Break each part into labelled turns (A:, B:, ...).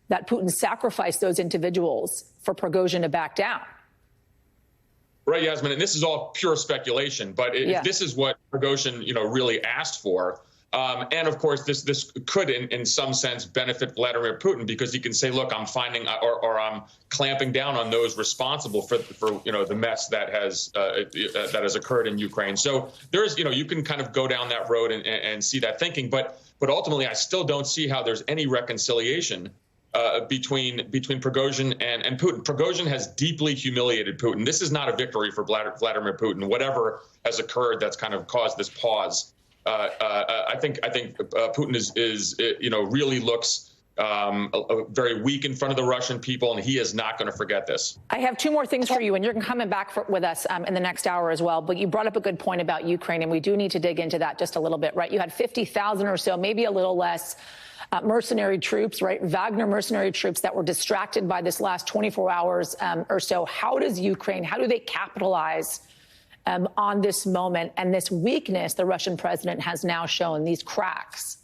A: that Putin sacrificed those individuals for Prigozhin to back down.
B: Right, Yasmin, and this is all pure speculation, but if this is what Prigozhin, really asked for, and of course, this could, in some sense, benefit Vladimir Putin, because he can say, "Look, I'm finding or I'm clamping down on those responsible for the mess that has occurred in Ukraine." So there's you can kind of go down that road and see that thinking, but ultimately, I still don't see how there's any reconciliation between Prigozhin and Putin. Prigozhin has deeply humiliated Putin. This is not a victory for Vladimir Putin. Whatever has occurred that's kind of caused this pause. I think Putin is really looks very weak in front of the Russian people, and he is not going to forget this.
A: I have two more things for you, and you're coming back with us in the next hour as well. But you brought up a good point about Ukraine, and we do need to dig into that just a little bit, right? You had 50,000 or so, maybe a little less, mercenary troops, right? Wagner mercenary troops that were distracted by this last 24 hours or so. How does Ukraine, how do they capitalize on this moment and this weakness the Russian president has now shown, these cracks?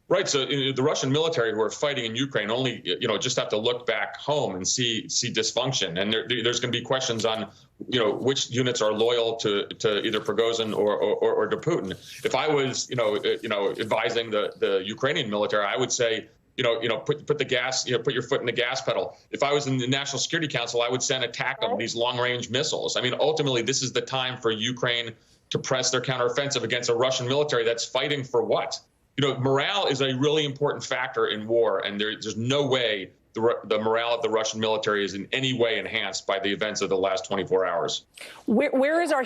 B: Right. So the Russian military who are fighting in Ukraine only, just have to look back home and see dysfunction. And there's going to be questions on, which units are loyal to either Prigozhin or to Putin. If I was, advising the Ukrainian military, I would say, put the gas, put your foot in the gas pedal. If I was in the National Security Council, I would send attack on these long-range missiles. I mean, ultimately, this is the time for Ukraine to press their counteroffensive against a Russian military that's fighting for what? Morale is a really important factor in war, and there's no way the morale of the Russian military is in any way enhanced by the events of the last 24 hours.
A: Where is our